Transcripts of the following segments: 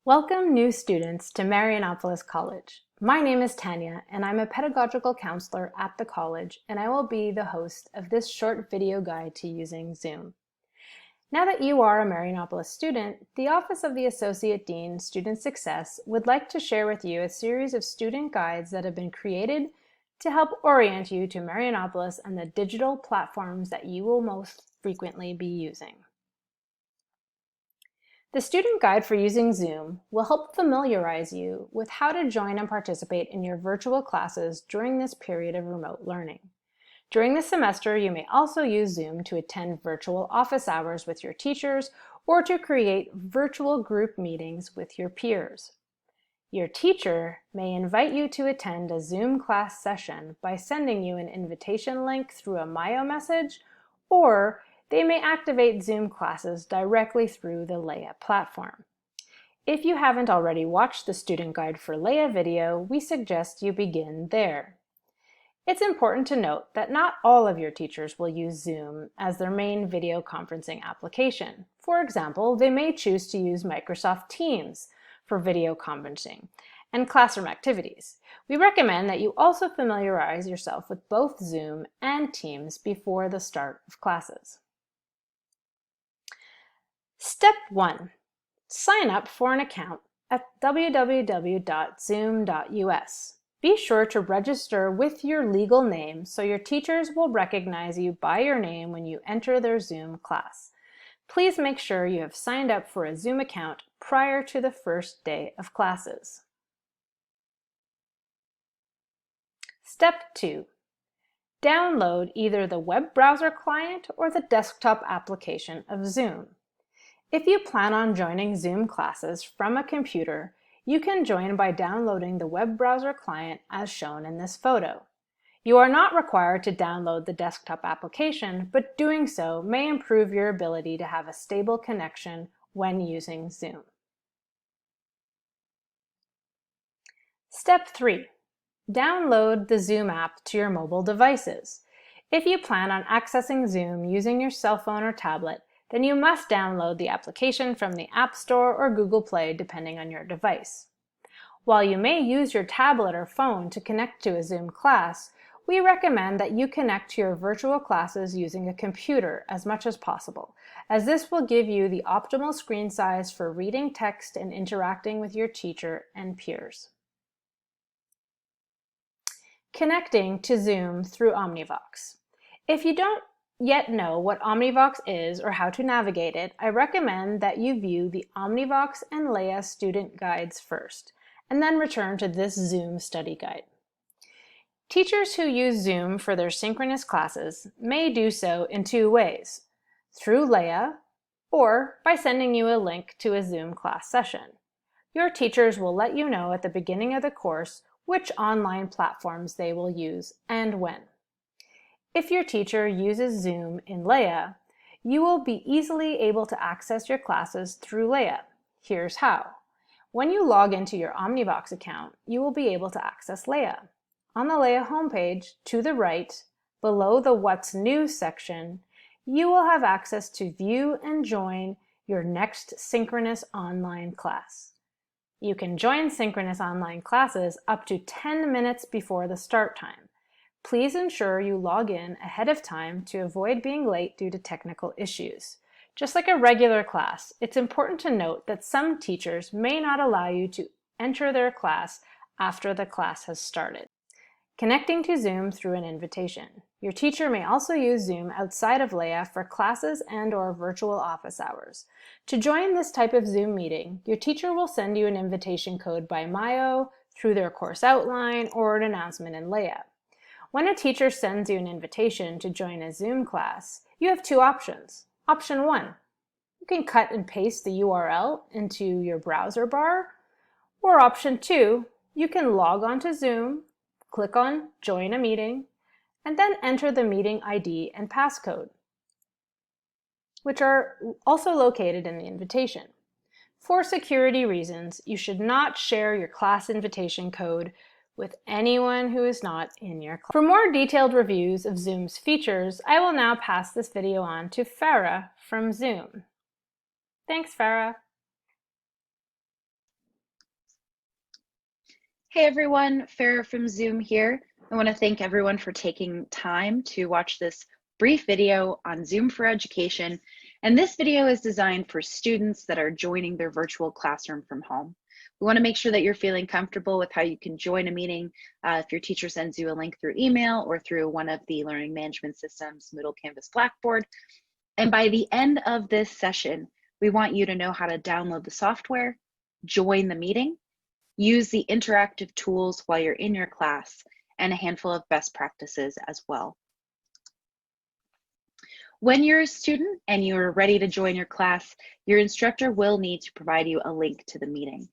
Welcome new students to Marianopolis College. My name is Tanya and I'm a pedagogical counselor at the college, and I will be the host of this short video guide to using Zoom. Now that you are a Marianopolis student, the Office of the Associate Dean, Student Success would like to share with you a series of student guides that have been created to help orient you to Marianopolis and the digital platforms that you will most frequently be using. The student guide for using Zoom will help familiarize you with how to join and participate in your virtual classes during this period of remote learning. During the semester, you may also use Zoom to attend virtual office hours with your teachers or to create virtual group meetings with your peers. Your teacher may invite you to attend a Zoom class session by sending you an invitation link through a Myo message, or they may activate Zoom classes directly through the Leia platform. If you haven't already watched the student guide for Leia video, we suggest you begin there. It's important to note that not all of your teachers will use Zoom as their main video conferencing application. For example, they may choose to use Microsoft Teams for video conferencing and classroom activities. We recommend that you also familiarize yourself with both Zoom and Teams before the start of classes. Step 1. Sign up for an account at www.zoom.us. Be sure to register with your legal name so your teachers will recognize you by your name when you enter their Zoom class. Please make sure you have signed up for a Zoom account prior to the first day of classes. Step 2. Download either the web browser client or the desktop application of Zoom. If you plan on joining Zoom classes from a computer, you can join by downloading the web browser client as shown in this photo. You are not required to download the desktop application, but doing so may improve your ability to have a stable connection when using Zoom. Step 3. Download the Zoom app to your mobile devices. If you plan on accessing Zoom using your cell phone or tablet, then you must download the application from the App Store or Google Play depending on your device. While you may use your tablet or phone to connect to a Zoom class, we recommend that you connect to your virtual classes using a computer as much as possible, as this will give you the optimal screen size for reading text and interacting with your teacher and peers. Connecting to Zoom through Omnivox. If you don't yet know what Omnivox is or how to navigate it, I recommend that you view the Omnivox and Leia student guides first, and then return to this Zoom study guide. Teachers who use Zoom for their synchronous classes may do so in two ways: through Leia or by sending you a link to a Zoom class session. Your teachers will let you know at the beginning of the course which online platforms they will use and when. If your teacher uses Zoom in Leia, you will be easily able to access your classes through Leia. Here's how. When you log into your Omnivox account, you will be able to access Leia. On the Leia homepage, to the right, below the What's New section, you will have access to view and join your next synchronous online class. You can join synchronous online classes up to 10 minutes before the start time. Please ensure you log in ahead of time to avoid being late due to technical issues. Just like a regular class, it's important to note that some teachers may not allow you to enter their class after the class has started. Connecting to Zoom through an invitation. Your teacher may also use Zoom outside of Leia for classes and/or virtual office hours. To join this type of Zoom meeting, your teacher will send you an invitation code by Myo, through their course outline, or an announcement in Leia. When a teacher sends you an invitation to join a Zoom class, you have two options. Option 1, you can cut and paste the URL into your browser bar, or option 2, you can log on to Zoom, click on Join a Meeting, and then enter the meeting ID and passcode, which are also located in the invitation. For security reasons, you should not share your class invitation code with anyone who is not in your class. For more detailed reviews of Zoom's features, I will now pass this video on to Farah from Zoom. Thanks, Farah. Hey everyone, Farah from Zoom here. I want to thank everyone for taking time to watch this brief video on Zoom for Education. And this video is designed for students that are joining their virtual classroom from home. We want to make sure that you're feeling comfortable with how you can join a meeting if your teacher sends you a link through email or through one of the learning management systems, Moodle, Canvas, Blackboard. And by the end of this session, we want you to know how to download the software, join the meeting, use the interactive tools while you're in your class, and a handful of best practices as well. When you're a student and you're ready to join your class, your instructor will need to provide you a link to the meeting.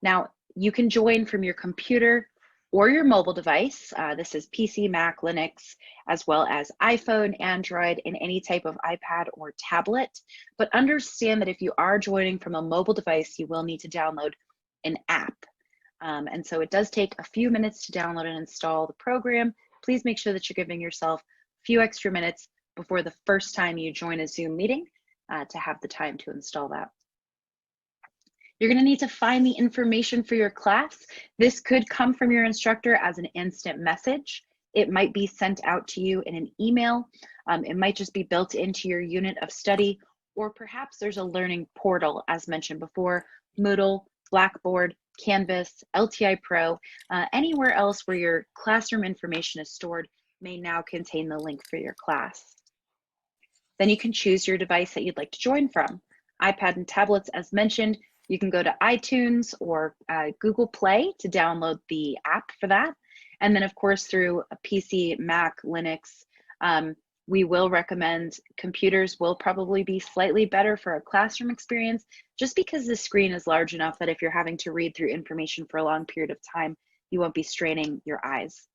Now, you can join from your computer or your mobile device. This is PC, Mac, Linux, as well as iPhone, Android, and any type of iPad or tablet. But understand that if you are joining from a mobile device, you will need to download an app. And so it does take a few minutes to download and install the program. Please make sure that you're giving yourself a few extra minutes before the first time you join a Zoom meeting to have the time to install that. You're going to need to find the information for your class. This could come from your instructor as an instant message. It might be sent out to you in an email. It might just be built into your unit of study, or perhaps there's a learning portal, as mentioned before, Moodle, Blackboard, Canvas, LTI Pro, anywhere else where your classroom information is stored may now contain the link for your class. Then you can choose your device that you'd like to join from. iPad and tablets, as mentioned, you can go to iTunes or Google Play to download the app for that. And then of course through a PC, Mac, Linux, we will recommend computers will probably be slightly better for a classroom experience, just because the screen is large enough that if you're having to read through information for a long period of time, you won't be straining your eyes.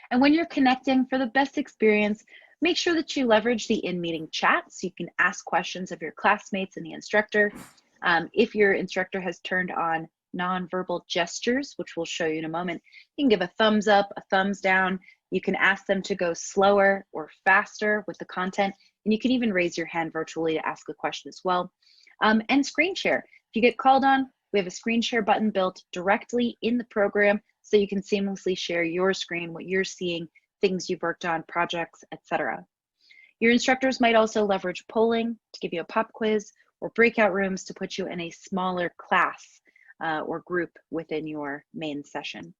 And when you're connecting, for the best experience, make sure that you leverage the in-meeting chat so you can ask questions of your classmates and the instructor. If your instructor has turned on nonverbal gestures, which we'll show you in a moment, you can give a thumbs up, a thumbs down. You can ask them to go slower or faster with the content, and you can even raise your hand virtually to ask a question as well. And screen share. If you get called on, we have a screen share button built directly in the program so you can seamlessly share your screen, what you're seeing, things you've worked on, projects, etc. Your instructors might also leverage polling to give you a pop quiz, or breakout rooms to put you in a smaller class or group within your main session.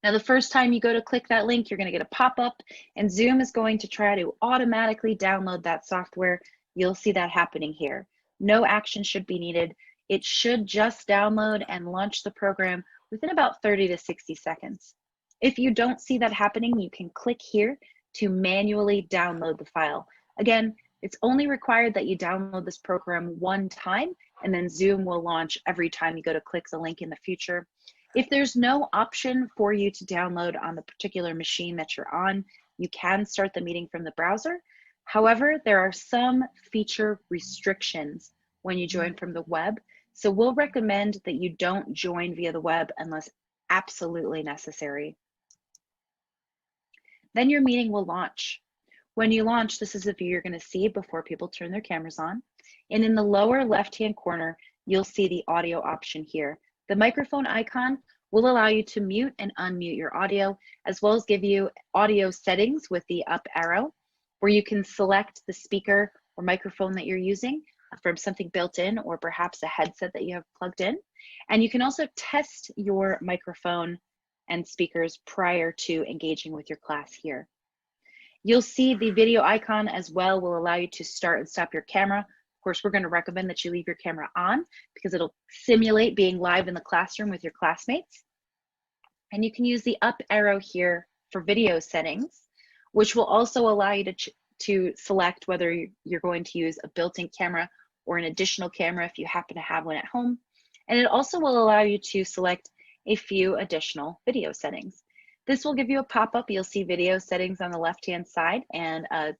Now, the first time you go to click that link, you're going to get a pop-up, and Zoom is going to try to automatically download that software. You'll see that happening here. No action should be needed. It should just download and launch the program within about 30 to 60 seconds. If you don't see that happening, you can click here to manually download the file. Again, it's only required that you download this program one time, and then Zoom will launch every time you go to click the link in the future. If there's no option for you to download on the particular machine that you're on, you can start the meeting from the browser. However, there are some feature restrictions when you join from the web. So we'll recommend that you don't join via the web unless absolutely necessary. Then your meeting will launch. When you launch, this is the view you're going to see before people turn their cameras on. And in the lower left-hand corner, you'll see the audio option here. The microphone icon will allow you to mute and unmute your audio, as well as give you audio settings with the up arrow, where you can select the speaker or microphone that you're using from something built in, or perhaps a headset that you have plugged in. And you can also test your microphone and speakers prior to engaging with your class here. You'll see the video icon as well will allow you to start and stop your camera. Of course, we're going to recommend that you leave your camera on because it'll simulate being live in the classroom with your classmates. And you can use the up arrow here for video settings, which will also allow you to select whether you're going to use a built-in camera or an additional camera if you happen to have one at home. And it also will allow you to select a few additional video settings. This will give you a pop-up. You'll see video settings on the left-hand side and a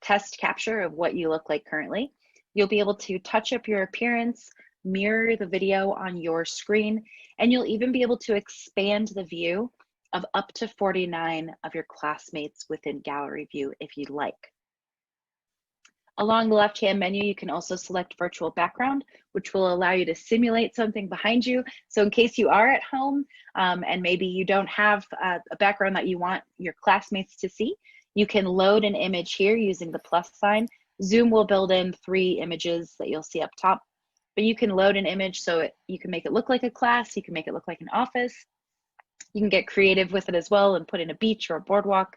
test capture of what you look like currently. You'll be able to touch up your appearance, mirror the video on your screen, and you'll even be able to expand the view of up to 49 of your classmates within gallery view if you'd like. Along the left-hand menu, you can also select virtual background, which will allow you to simulate something behind you. So in case you are at home and maybe you don't have a background that you want your classmates to see, you can load an image here using the plus sign. Zoom will build in 3 images that you'll see up top, but you can load an image so you can make it look like a class, you can make it look like an office. You can get creative with it as well and put in a beach or a boardwalk.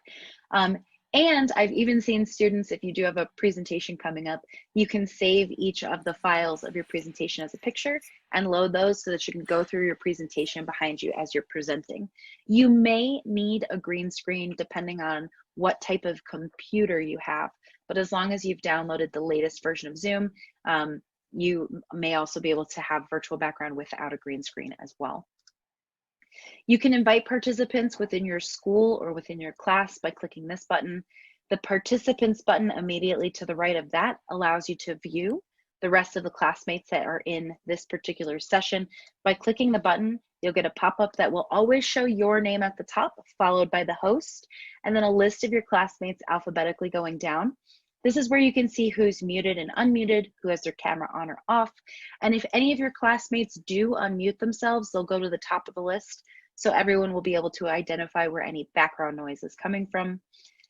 And I've even seen students, if you do have a presentation coming up, you can save each of the files of your presentation as a picture and load those so that you can go through your presentation behind you as you're presenting. You may need a green screen depending on what type of computer you have, but as long as you've downloaded the latest version of Zoom, you may also be able to have virtual background without a green screen as well. You can invite participants within your school or within your class by clicking this button. The participants button immediately to the right of that allows you to view the rest of the classmates that are in this particular session. By clicking the button, you'll get a pop-up that will always show your name at the top, followed by the host, and then a list of your classmates alphabetically going down. This is where you can see who's muted and unmuted, who has their camera on or off. And if any of your classmates do unmute themselves, they'll go to the top of the list. So everyone will be able to identify where any background noise is coming from.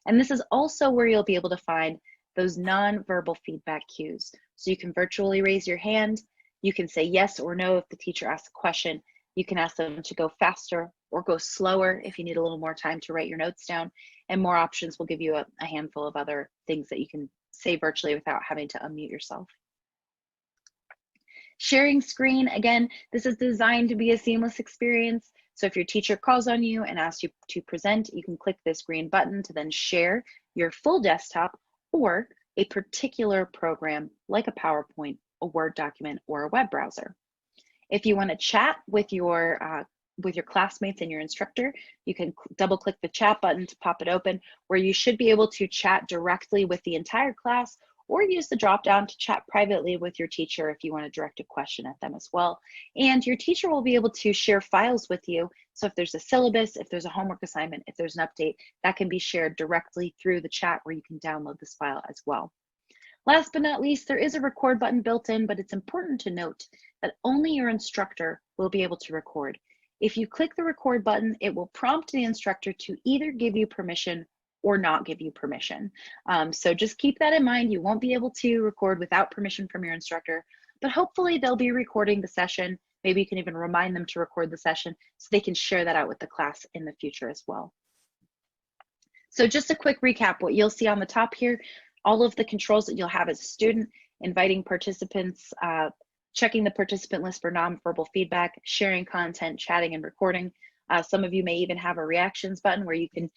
And this is also where you'll be able to find those non-verbal feedback cues. So you can virtually raise your hand. You can say yes or no if the teacher asks a question. You can ask them to go faster or go slower if you need a little more time to write your notes down. And more options will give you a handful of other things that you can say virtually without having to unmute yourself. Sharing screen, again, this is designed to be a seamless experience. So if your teacher calls on you and asks you to present, you can click this green button to then share your full desktop or a particular program like a PowerPoint, a Word document, or a web browser. If you want to chat with your classmates and your instructor, you can double click the chat button to pop it open, where you should be able to chat directly with the entire class or use the drop down to chat privately with your teacher if you want to direct a question at them as well. And your teacher will be able to share files with you. So if there's a syllabus, if there's a homework assignment, if there's an update, that can be shared directly through the chat where you can download this file as well. Last but not least, there is a record button built in, but it's important to note that only your instructor will be able to record. If you click the record button, it will prompt the instructor to either give you permission or not give you permission. So just keep that in mind. You won't be able to record without permission from your instructor, but hopefully they'll be recording the session. Maybe you can even remind them to record the session so they can share that out with the class in the future as well. So just a quick recap, what you'll see on the top here, all of the controls that you'll have as a student, inviting participants, checking the participant list for nonverbal feedback, sharing content, chatting and recording. Some of you may even have a reactions button where you can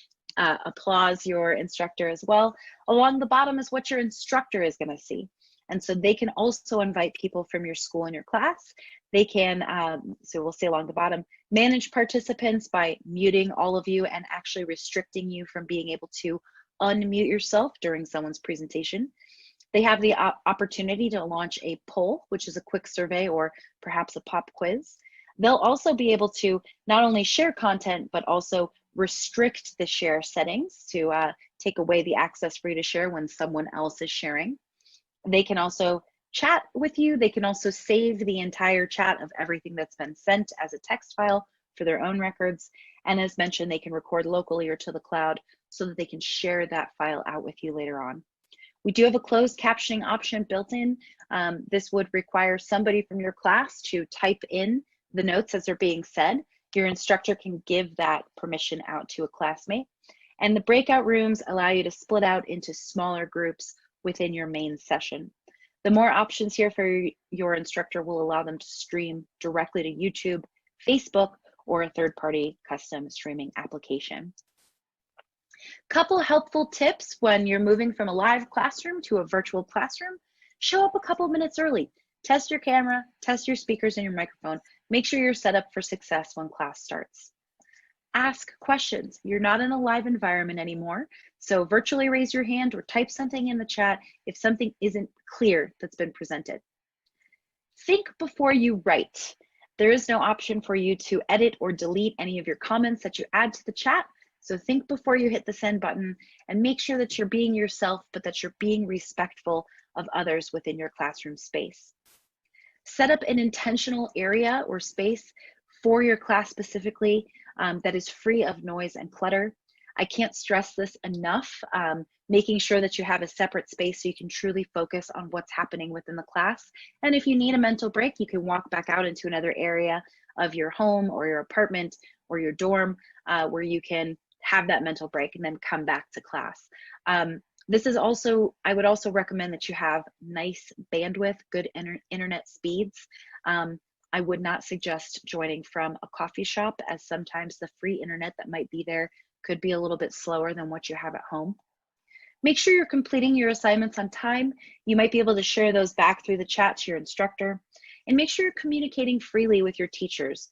applause your instructor as well. Along the bottom is what your instructor is going to see. And so they can also invite people from your school and your class. They can, so we'll see along the bottom, manage participants by muting all of you and actually restricting you from being able to unmute yourself during someone's presentation. They have the opportunity to launch a poll, which is a quick survey or perhaps a pop quiz. They'll also be able to not only share content, but also restrict the share settings to take away the access for you to share when someone else is sharing. They can also chat with you. They can also save the entire chat of everything that's been sent as a text file for their own records. And as mentioned, they can record locally or to the cloud so that they can share that file out with you later on. We do have a closed captioning option built in. This would require somebody from your class to type in the notes as they're being said. Your instructor can give that permission out to a classmate. And the breakout rooms allow you to split out into smaller groups within your main session. The more options here for your instructor will allow them to stream directly to YouTube, Facebook, or a third-party custom streaming application. Couple helpful tips when you're moving from a live classroom to a virtual classroom. Show up a couple minutes early. Test your camera, test your speakers and your microphone. Make sure you're set up for success when class starts. Ask questions. You're not in a live environment anymore, so virtually raise your hand or type something in the chat if something isn't clear that's been presented. Think before you write. There is no option for you to edit or delete any of your comments that you add to the chat, so think before you hit the send button and make sure that you're being yourself, but that you're being respectful of others within your classroom space. Set up an intentional area or space for your class specifically that is free of noise and clutter. I can't stress this enough, making sure that you have a separate space so you can truly focus on what's happening within the class. And if you need a mental break, you can walk back out into another area of your home or your apartment or your dorm where you can have that mental break and then come back to class. This is also, I would also recommend that you have nice bandwidth, good internet speeds. I would not suggest joining from a coffee shop, as sometimes the free internet that might be there could be a little bit slower than what you have at home. Make sure you're completing your assignments on time. You might be able to share those back through the chat to your instructor. And make sure you're communicating freely with your teachers.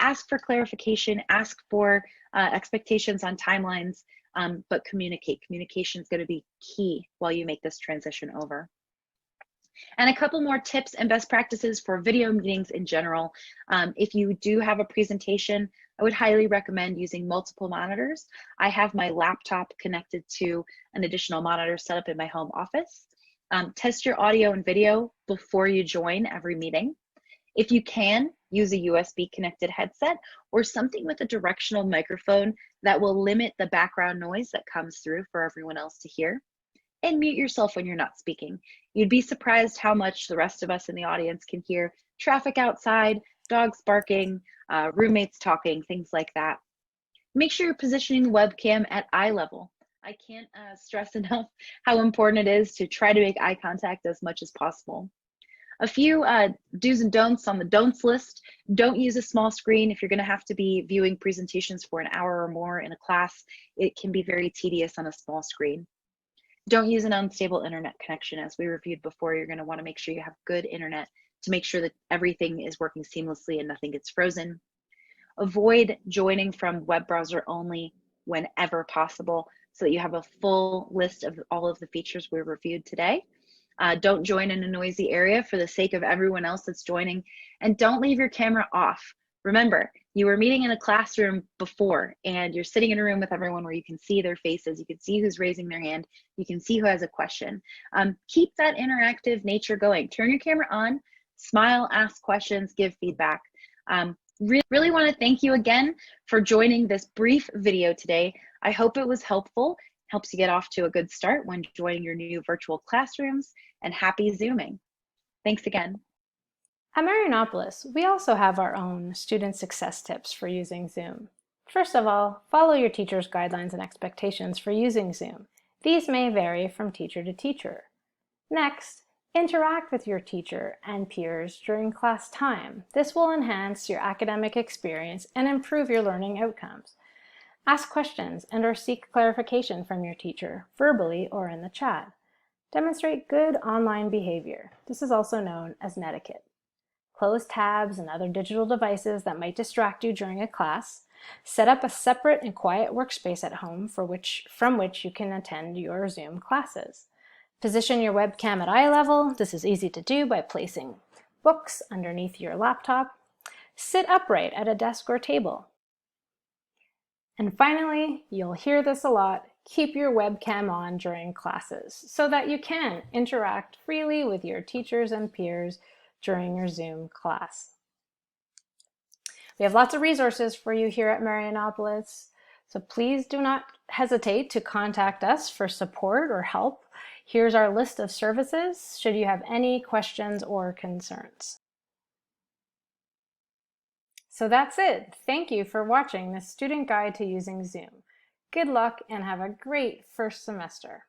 Ask for clarification, ask for expectations on timelines, but communicate. Communication is going to be key while you make this transition over. And a couple more tips and best practices for video meetings in general. If you do have a presentation, I would highly recommend using multiple monitors. I have my laptop connected to an additional monitor set up in my home office. Test your audio and video before you join every meeting. If you can, use a USB connected headset or something with a directional microphone that will limit the background noise that comes through for everyone else to hear. And mute yourself when you're not speaking. You'd be surprised how much the rest of us in the audience can hear traffic outside, dogs barking, roommates talking, things like that. Make sure you're positioning the webcam at eye level. I can't stress enough how important it is to try to make eye contact as much as possible. A few do's and don'ts on the don'ts list. Don't use a small screen if you're going to have to be viewing presentations for an hour or more in a class. It can be very tedious on a small screen. Don't use an unstable internet connection. As we reviewed before, you're going to want to make sure you have good internet to make sure that everything is working seamlessly and nothing gets frozen. Avoid joining from web browser only whenever possible so that you have a full list of all of the features we reviewed today. Don't join in a noisy area for the sake of everyone else that's joining, and don't leave your camera off. Remember, you were meeting in a classroom before and you're sitting in a room with everyone where you can see their faces, you can see who's raising their hand, you can see who has a question. Keep that interactive nature going. Turn your camera on, smile, ask questions, give feedback. Really want to thank you again for joining this brief video today. I hope it was helpful, helps you get off to a good start when joining your new virtual classrooms, and happy Zooming. Thanks again. At Marianopolis, we also have our own student success tips for using Zoom. First of all, follow your teacher's guidelines and expectations for using Zoom. These may vary from teacher to teacher. Next, interact with your teacher and peers during class time. This will enhance your academic experience and improve your learning outcomes. Ask questions and/or seek clarification from your teacher, verbally or in the chat. Demonstrate good online behavior. This is also known as netiquette. Close tabs and other digital devices that might distract you during a class. Set up a separate and quiet workspace at home from which you can attend your Zoom classes. Position your webcam at eye level. This is easy to do by placing books underneath your laptop. Sit upright at a desk or table. And finally, you'll hear this a lot, keep your webcam on during classes so that you can interact freely with your teachers and peers during your Zoom class. We have lots of resources for you here at Marianopolis, so please do not hesitate to contact us for support or help. Here's our list of services should you have any questions or concerns. So that's it. Thank you for watching this student guide to using Zoom. Good luck and have a great first semester.